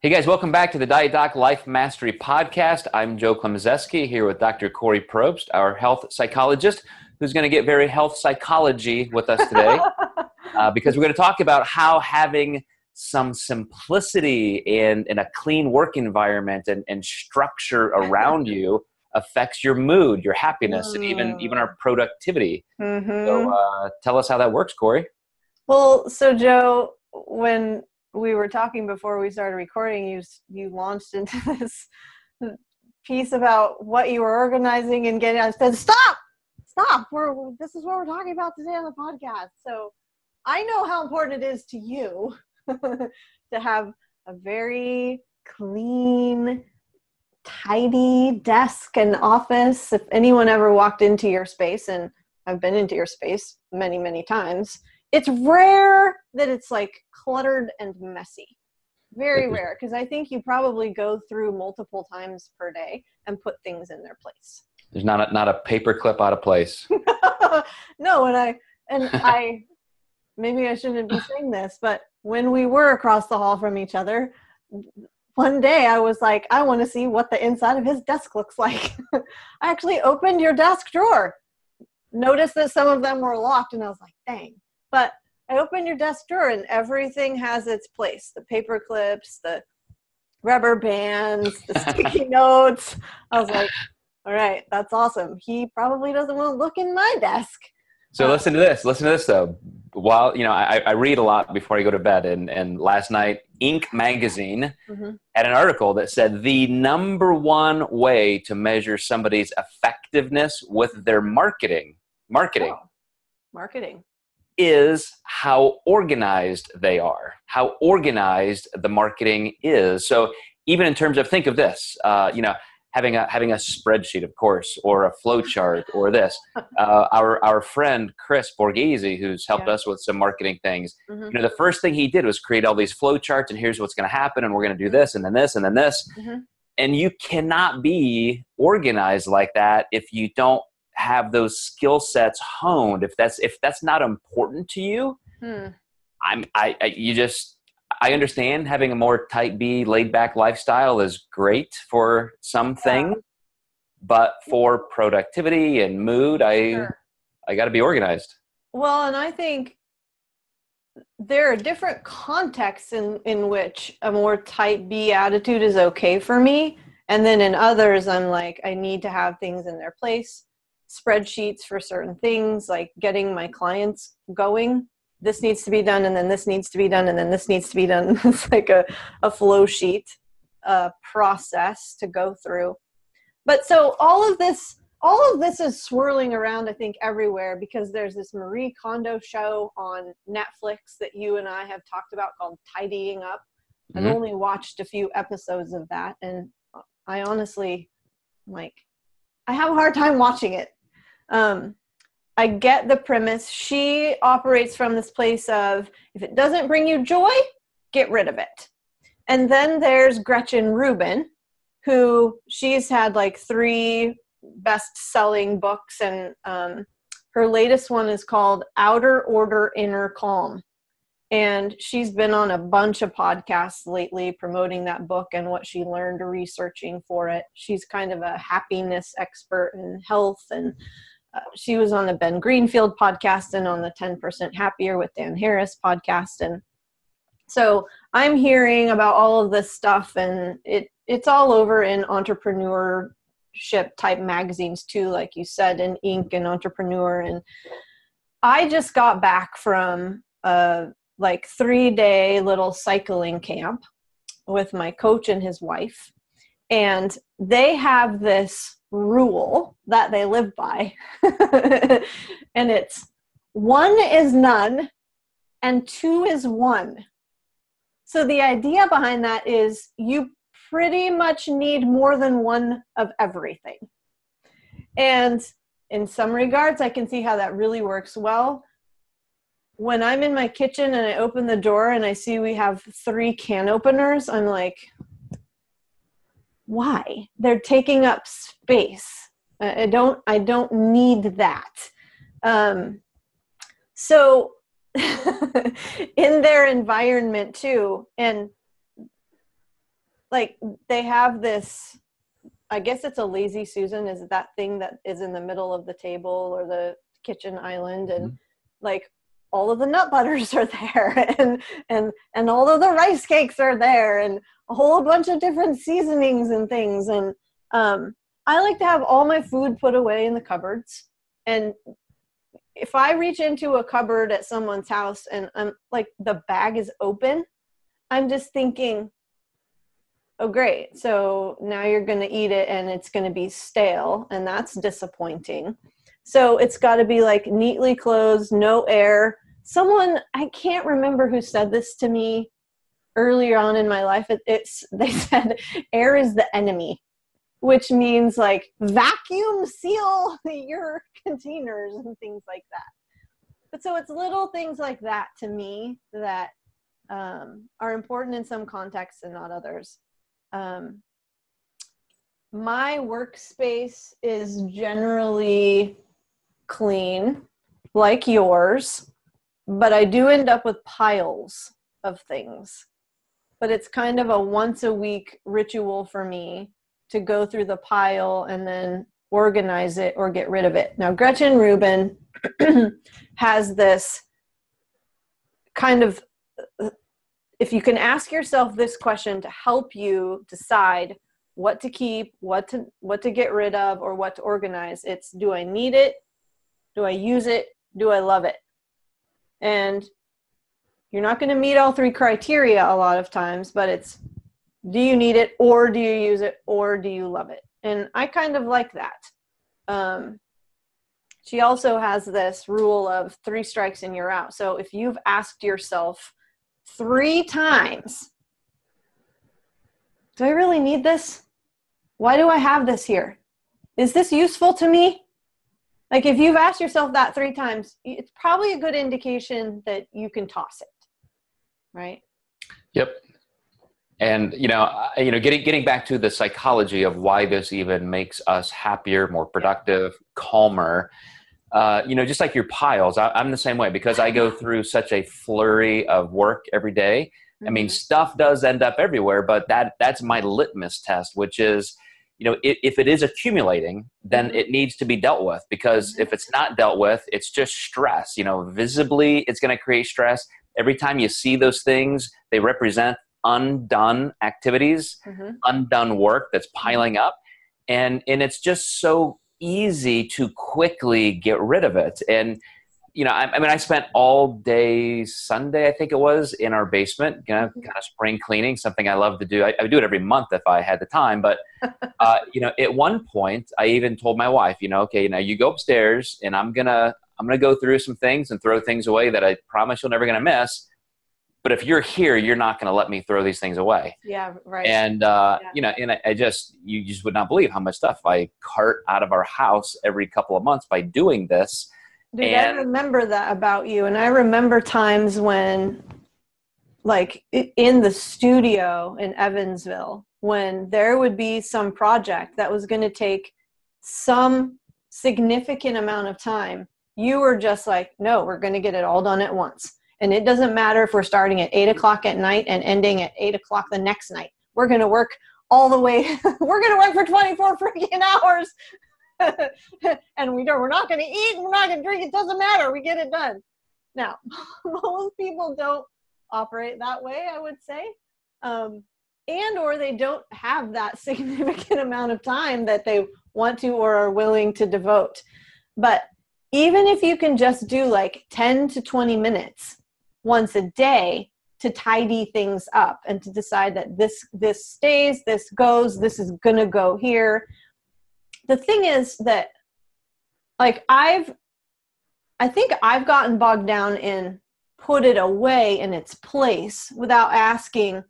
Hey guys, welcome back to the Diet Doc Life Mastery Podcast. I'm Joe Klemczewski here with Dr. Kori Propst, our health psychologist, who's going to get very health psychology with us today because we're going to talk about how having some simplicity and a clean work environment and structure around you affects your mood, your happiness, and even our productivity. So tell us how that works, Kori. Well, so Joe, when we were talking before we started recording, you launched into this piece about what you were organizing and getting. I said, stop. This is what we're talking about today on the podcast. So I know how important it is to you to have a very clean, tidy desk and office. If anyone ever walked into your space, and I've been into your space many, many times, it's rare that it's like cluttered and messy. Very rare, because I think you probably go through multiple times per day and put things in their place. There's not a paper clip out of place. No, and I maybe I shouldn't be saying this, but when we were across the hall from each other, one day I was like, I want to see what the inside of his desk looks like. I actually opened your desk drawer. Noticed that some of them were locked, and I was like, dang. But I opened your desk drawer and everything has its place. The paper clips, the rubber bands, the sticky notes. I was like, all right, that's awesome. He probably doesn't want to look in my desk. So listen to this though. While, I read a lot before I go to bed, and last night Inc. magazine had an article that said the number one way to measure somebody's effectiveness with their marketing is how organized they are, how organized the marketing is. So even in terms of, think of this, having a spreadsheet, of course, or a flow chart, or this. Our friend Chris Borghese, who's helped us with some marketing things, the first thing he did was create all these flow charts, and here's what's going to happen, and we're going to do this, and then this, and then this. And you cannot be organized like that if you don't have those skill sets honed. If that's not important to you, I understand having a more type B laid back lifestyle is great for some things, but for productivity and mood, I got to be organized. Well, and I think there are different contexts in which a more type B attitude is okay for me. And then in others, I'm like, I need to have things in their place. Spreadsheets for certain things, like getting my clients going. This needs to be done, and then this needs to be done, and then this needs to be done. It's like a flow sheet process to go through. But so all of this is swirling around, I think, everywhere, because there's this Marie Kondo show on Netflix that you and I have talked about called Tidying Up. I've only watched a few episodes of that, and I honestly, I have a hard time watching it. I get the premise. She operates from this place of, if it doesn't bring you joy, get rid of it. And then there's Gretchen Rubin, who she's had like 3 best-selling books, and her latest one is called Outer Order, Inner Calm. And she's been on a bunch of podcasts lately promoting that book and what she learned researching for it. She's kind of a happiness expert in health, and she was on the Ben Greenfield podcast and on the 10% Happier with Dan Harris podcast. And so I'm hearing about all of this stuff, and it's all over in entrepreneurship type magazines too, like you said, in Inc. and Entrepreneur. And I just got back from 3-day little cycling camp with my coach and his wife. And they have this rule that they live by. And it's 1 is none and 2 is 1. So the idea behind that is you pretty much need more than one of everything. And in some regards, I can see how that really works well. When I'm in my kitchen and I open the door and I see we have 3 can openers, I'm like, why? They're taking up space. I don't need that. So in their environment too, and like they have this, I guess it's a lazy Susan, is that thing that is in the middle of the table or the kitchen island, and like all of the nut butters are there, and all of the rice cakes are there, and a whole bunch of different seasonings and things. And I like to have all my food put away in the cupboards. And if I reach into a cupboard at someone's house and I'm like, the bag is open, I'm just thinking, oh, great. So now you're going to eat it and it's going to be stale, and that's disappointing. So it's got to be like neatly closed, no air. Someone, I can't remember who said this to me earlier on in my life. They said air is the enemy, which means like vacuum seal your containers and things like that. But so it's little things like that to me that are important in some contexts and not others. My workspace is generally clean, like yours, but I do end up with piles of things. But it's kind of a once a week ritual for me to go through the pile and then organize it or get rid of it. Now, Gretchen Rubin has this kind of, if you can ask yourself this question to help you decide what to keep, what to get rid of, or what to organize, it's, do I need it? Do I use it? Do I love it? And you're not going to meet all three criteria a lot of times, but it's, do you need it, or do you use it, or do you love it? And I kind of like that. She also has this rule of 3 strikes and you're out. So if you've asked yourself 3 times, do I really need this? Why do I have this here? Is this useful to me? Like if you've asked yourself that 3 times, it's probably a good indication that you can toss it, right? Yep. And, getting back to the psychology of why this even makes us happier, more productive, calmer, just like your piles, I'm the same way because I go through such a flurry of work every day. I mean, stuff does end up everywhere, but that's my litmus test, which is, if it is accumulating, then it needs to be dealt with, because if it's not dealt with, it's just stress. Visibly, it's going to create stress. Every time you see those things, they represent undone activities, undone work that's piling up. And it's just so easy to quickly get rid of it. And, I spent all day Sunday, I think it was, in our basement, kind of spring cleaning, something I love to do. I would do it every month if I had the time. But, at one point I even told my wife, okay, now you go upstairs and I'm going to go through some things and throw things away that I promise you're never going to miss. But if you're here, you're not going to let me throw these things away. Yeah, right. And, and you just would not believe how much stuff I cart out of our house every couple of months by doing this. Dude, I remember that about you. And I remember times when, like, in the studio in Evansville, when there would be some project that was going to take some significant amount of time, you were just like, no, we're going to get it all done at once. And it doesn't matter if we're starting at 8 o'clock at night and ending at 8 o'clock the next night. We're going to work all the way. We're going to work for 24 freaking hours. And we're not going to eat. We're not going to drink. It doesn't matter. We get it done. Now, most people don't operate that way, I would say. Or they don't have that significant amount of time that they want to or are willing to devote. But even if you can just do like 10 to 20 minutes once a day to tidy things up and to decide that this stays, this goes, this is going to go here. The thing is that, like, I think I've gotten bogged down in put it away in its place without asking,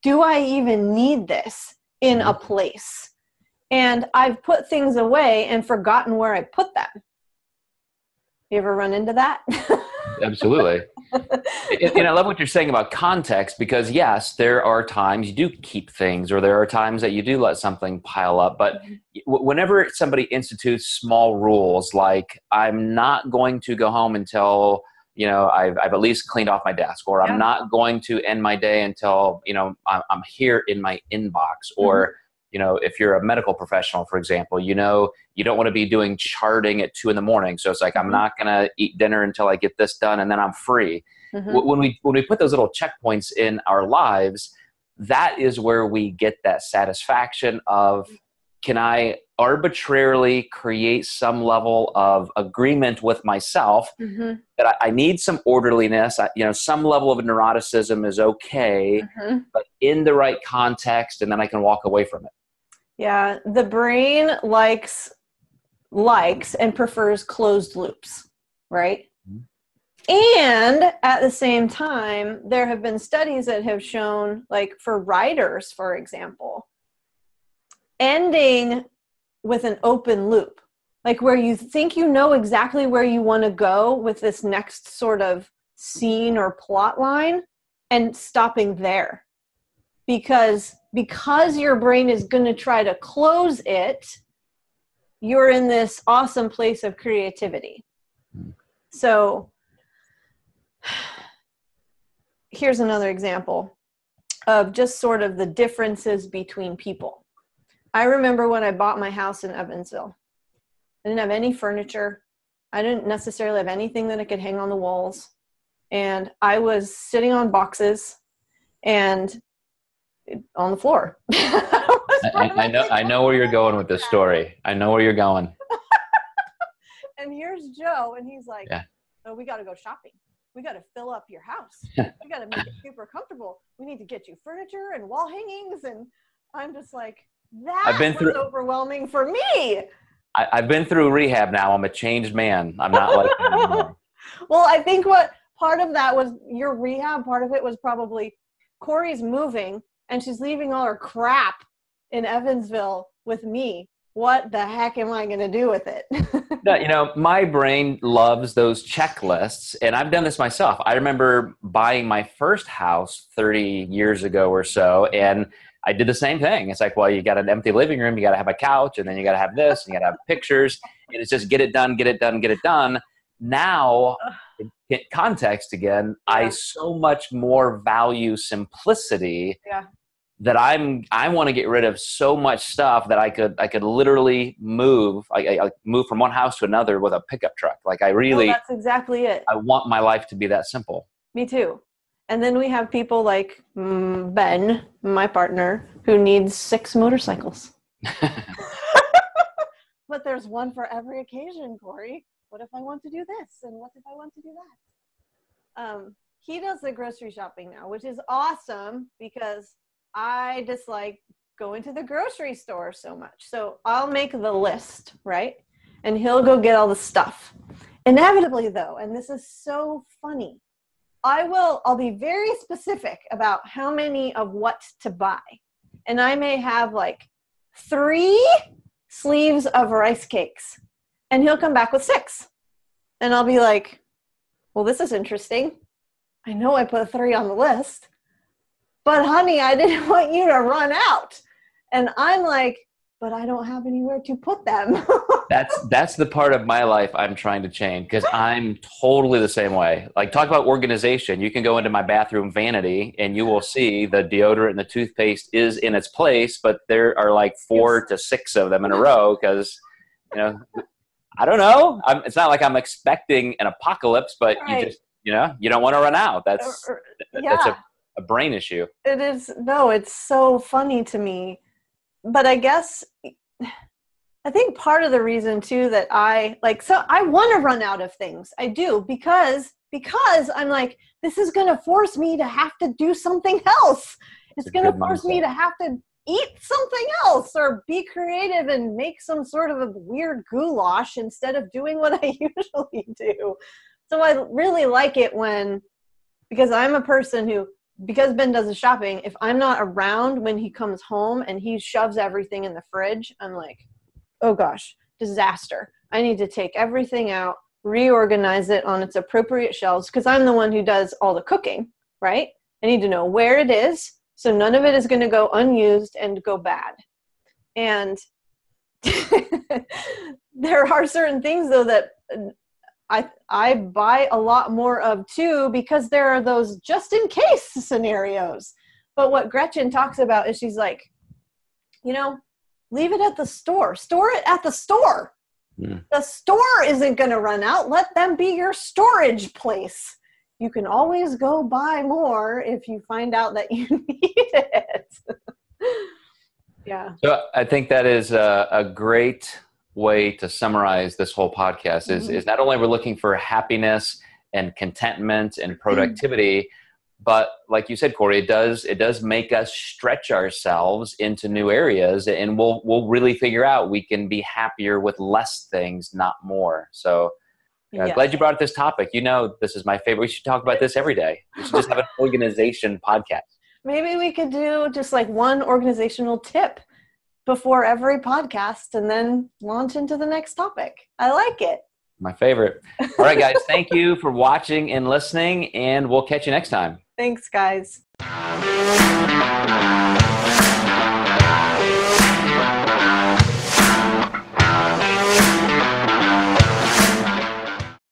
do I even need this in a place? And I've put things away and forgotten where I put them. You ever run into that? Absolutely. And I love what you're saying about context, because yes, there are times you do keep things, or there are times that you do let something pile up. But whenever somebody institutes small rules, like I'm not going to go home until, I've at least cleaned off my desk, or I'm not going to end my day until, I'm here in my inbox, or, if you're a medical professional, for example, you don't want to be doing charting at 2 a.m. So it's like, I'm not going to eat dinner until I get this done, and then I'm free. When we put those little checkpoints in our lives, that is where we get that satisfaction of, can I arbitrarily create some level of agreement with myself that I need some orderliness, some level of neuroticism is okay, but in the right context, and then I can walk away from it. Yeah, the brain likes and prefers closed loops, right? And at the same time, there have been studies that have shown, like for writers, for example, ending with an open loop, like where you think exactly where you want to go with this next sort of scene or plot line, and stopping there. Because your brain is going to try to close it, you're in this awesome place of creativity. So here's another example of just sort of the differences between people. I remember when I bought my house in Evansville. I didn't have any furniture. I didn't necessarily have anything that I could hang on the walls. And I was sitting on boxes and on the floor. I know where you're going with this story. I know where you're going. And here's Joe, and he's like, "Oh, we got to go shopping. We got to fill up your house. We got to make it super comfortable. We need to get you furniture and wall hangings." And I'm just like, that was overwhelming for me. I've been through rehab now. I'm a changed man. I'm not like that anymore. Well, I think what part of that was your rehab, part of it was probably Kori's moving and she's leaving all her crap in Evansville with me. What the heck am I going to do with it? My brain loves those checklists, and I've done this myself. I remember buying my first house 30 years ago or so, and I did the same thing. It's like, well, you got an empty living room, you got to have a couch, and then you got to have this, and you got to have pictures, and it's just get it done, get it done, get it done. Now, in context again, I so much more value simplicity. That I want to get rid of so much stuff that I could literally move. I move from one house to another with a pickup truck. Like that's exactly it. I want my life to be that simple. Me too. And then we have people like Ben, my partner, who needs 6 motorcycles. But there's one for every occasion, Kori. What if I want to do this? And what if I want to do that? He does the grocery shopping now, which is awesome because I dislike going to the grocery store so much. So I'll make the list, right? And he'll go get all the stuff. Inevitably, though, and this is so funny, I'll be very specific about how many of what to buy. And I may have like 3 sleeves of rice cakes. And he'll come back with 6. And I'll be like, well, this is interesting. I know I put 3 on the list. But honey, I didn't want you to run out. And I'm like, but I don't have anywhere to put them. That's the part of my life I'm trying to change, because I'm totally the same way. Like, talk about organization. You can go into my bathroom vanity and you will see the deodorant and the toothpaste is in its place, but there are like 4 to 6 of them in a row because, I don't know. It's not like I'm expecting an apocalypse, but you just, you don't want to run out. That's a brain issue. It is. No, it's so funny to me. But I guess, I think part of the reason too that I want to run out of things. I do because I'm like, this is going to force me to have to do something else. It's going to force me to have to eat something else or be creative and make some sort of a weird goulash instead of doing what I usually do. So I really like it because I'm a person who, because Ben does the shopping, if I'm not around when he comes home and he shoves everything in the fridge, I'm like, oh gosh, disaster. I need to take everything out, reorganize it on its appropriate shelves, because I'm the one who does all the cooking, right? I need to know where it is, so none of it is going to go unused and go bad. And there are certain things, though, that I buy a lot more of too, because there are those just in case scenarios. But what Gretchen talks about is she's like, you know, leave it at the store. Store it at the store. Mm. The store isn't going to run out. Let them be your storage place. You can always go buy more if you find out that you need it. Yeah. So I think that is a great way to summarize this whole podcast is not only we're looking for happiness and contentment and productivity, but like you said, Kori, it does make us stretch ourselves into new areas, and we'll really figure out we can be happier with less things, not more. So glad you brought up this topic. You know, this is my favorite. We should talk about this every day. We should just have an organization podcast. Maybe we could do just like one organizational tip before every podcast and then launch into the next topic. I like it. My favorite. All right, guys. Thank you for watching and listening, and we'll catch you next time. Thanks, guys.